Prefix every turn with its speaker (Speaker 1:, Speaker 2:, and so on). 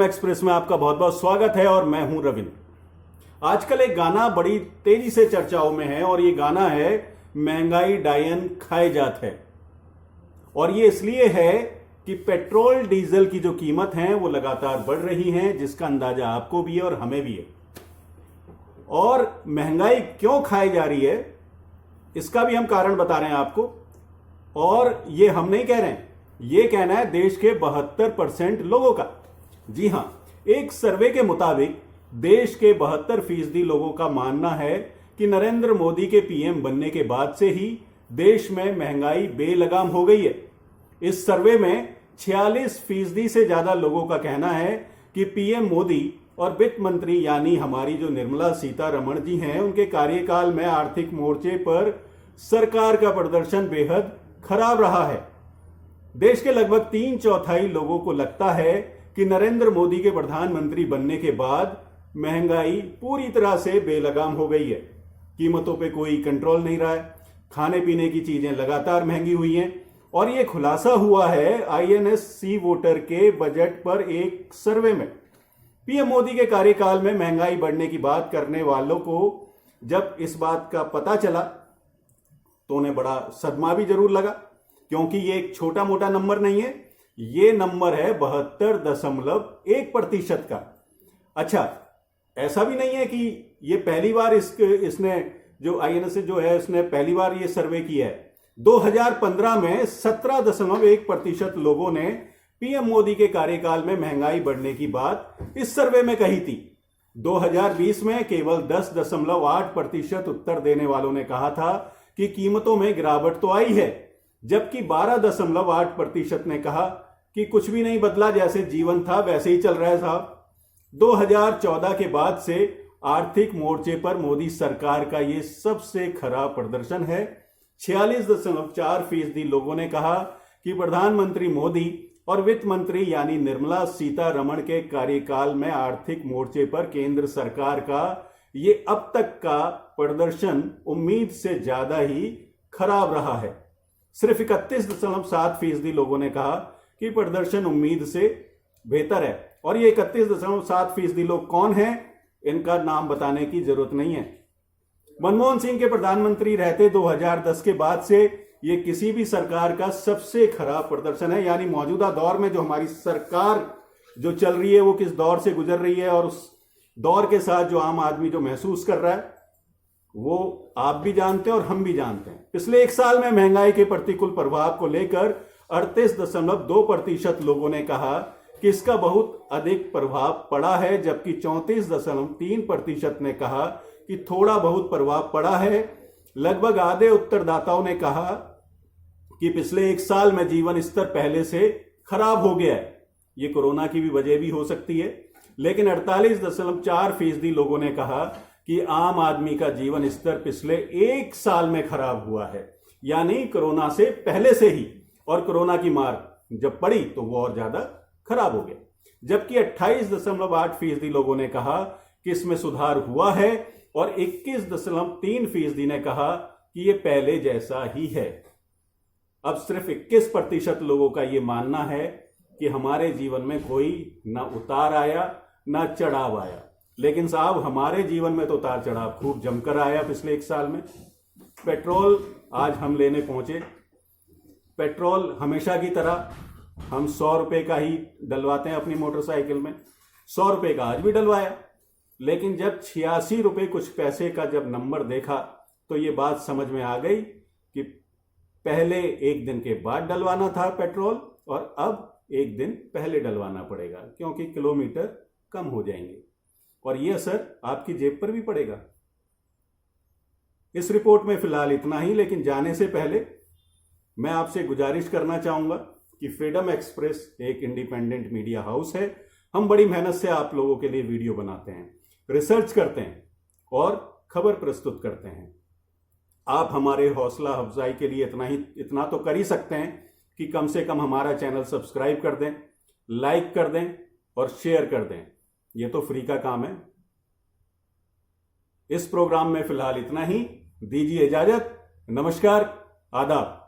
Speaker 1: Express में आपका बहुत बहुत स्वागत है और मैं हूं रविंद्र। आजकल एक गाना बड़ी तेजी से चर्चाओं में है और ये गाना है महंगाई डायन खाए जात है। और ये इसलिए है कि पेट्रोल डीजल की जो कीमत है वो लगातार बढ़ रही है, जिसका अंदाजा आपको भी है और हमें भी है। और महंगाई क्यों खाई जा रही है इसका भी हम कारण बता रहे हैं आपको। और ये हम नहीं कह रहे हैं, ये कहना है देश के 72% लोगों का। जी हां, एक सर्वे के मुताबिक देश के 72% लोगों का मानना है कि नरेंद्र मोदी के पीएम बनने के बाद से ही देश में महंगाई बेलगाम हो गई है। इस सर्वे में 46% से ज्यादा लोगों का कहना है कि पीएम मोदी और वित्त मंत्री यानी हमारी जो निर्मला सीतारमण जी हैं, उनके कार्यकाल में आर्थिक मोर्चे पर सरकार का प्रदर्शन बेहद खराब रहा है। देश के लगभग 3/4 लोगों को लगता है कि नरेंद्र मोदी के प्रधानमंत्री बनने के बाद महंगाई पूरी तरह से बेलगाम हो गई है। कीमतों पे कोई कंट्रोल नहीं रहा है, खाने पीने की चीजें लगातार महंगी हुई हैं। और यह खुलासा हुआ है आईएनएस सी वोटर के बजट पर एक सर्वे में। पीएम मोदी के कार्यकाल में महंगाई बढ़ने की बात करने वालों को जब इस बात का पता चला तो उन्हें बड़ा सदमा भी जरूर लगा, क्योंकि ये एक छोटा मोटा नंबर नहीं है, ये नंबर है 72.1% का। अच्छा, ऐसा भी नहीं है कि ये पहली बार इसने जो आईएनएस जो है उसने पहली बार ये सर्वे किया है। 2015 में 17.1% लोगों ने पीएम मोदी के कार्यकाल में महंगाई बढ़ने की बात इस सर्वे में कही थी। 2020 में केवल 10.8% उत्तर देने वालों ने कहा था कि कीमतों में गिरावट तो आई है, जबकि 12.8% ने कहा कि कुछ भी नहीं बदला, जैसे जीवन था वैसे ही चल रहा है साहब। 2014 के बाद से आर्थिक मोर्चे पर मोदी सरकार का यह सबसे खराब प्रदर्शन है। 46.4% लोगों ने कहा कि प्रधानमंत्री मोदी और वित्त मंत्री यानी निर्मला सीतारमण के कार्यकाल में आर्थिक मोर्चे पर केंद्र सरकार का ये अब तक का प्रदर्शन उम्मीद से ज्यादा ही खराब रहा है। सिर्फ 31.7% लोगों ने कहा कि प्रदर्शन उम्मीद से बेहतर है। और ये 31.7% लोग कौन हैं, इनका नाम बताने की जरूरत नहीं है। मनमोहन सिंह के प्रधानमंत्री रहते 2010 के बाद से ये किसी भी सरकार का सबसे खराब प्रदर्शन है। यानी मौजूदा दौर में जो हमारी सरकार जो चल रही है वो किस दौर से गुजर रही है और उस दौर के साथ जो आम आदमी जो महसूस कर रहा है वो आप भी जानते हैं और हम भी जानते हैं। पिछले एक साल में महंगाई के प्रतिकूल प्रभाव को लेकर 38.2% लोगों ने कहा कि इसका बहुत अधिक प्रभाव पड़ा है, जबकि 34.3% ने कहा कि थोड़ा बहुत प्रभाव पड़ा है। लगभग आधे उत्तरदाताओं ने कहा कि पिछले एक साल में जीवन स्तर पहले से खराब हो गया है। ये कोरोना की भी वजह भी हो सकती है। लेकिन 48.4% लोगों ने कहा कि आम आदमी का जीवन स्तर पिछले एक साल में खराब हुआ है, यानी कोरोना से पहले से ही। और कोरोना की मार जब पड़ी तो वो और ज्यादा खराब हो गया। जबकि 28.8% लोगों ने कहा कि इसमें सुधार हुआ है और 21.3% ने कहा कि ये पहले जैसा ही है। अब सिर्फ 21% लोगों का ये मानना है कि हमारे जीवन में कोई ना उतार आया ना चढ़ाव आया। लेकिन साहब, हमारे जीवन में तो उतार चढ़ाव खूब जमकर आया पिछले एक साल में। पेट्रोल आज हम लेने पहुंचे, पेट्रोल हमेशा की तरह हम 100 रुपए का ही डलवाते हैं अपनी मोटरसाइकिल में। 100 रुपए का आज भी डलवाया, लेकिन जब 86 रुपए कुछ पैसे का जब नंबर देखा तो ये बात समझ में आ गई कि पहले एक दिन के बाद डलवाना था पेट्रोल और अब एक दिन पहले डलवाना पड़ेगा, क्योंकि किलोमीटर कम हो जाएंगे और ये असर आपकी जेब पर भी पड़ेगा। इस रिपोर्ट में फिलहाल इतना ही, लेकिन जाने से पहले मैं आपसे गुजारिश करना चाहूंगा कि फ्रीडम एक्सप्रेस एक इंडिपेंडेंट मीडिया हाउस है। हम बड़ी मेहनत से आप लोगों के लिए वीडियो बनाते हैं, रिसर्च करते हैं और खबर प्रस्तुत करते हैं। आप हमारे हौसला अफजाई के लिए इतना तो कर ही सकते हैं कि कम से कम हमारा चैनल सब्सक्राइब कर दें, लाइक कर दें और शेयर कर दें। ये तो फ्री का काम है। इस प्रोग्राम में फिलहाल इतना ही। दीजिए इजाजत। नमस्कार, आदाब।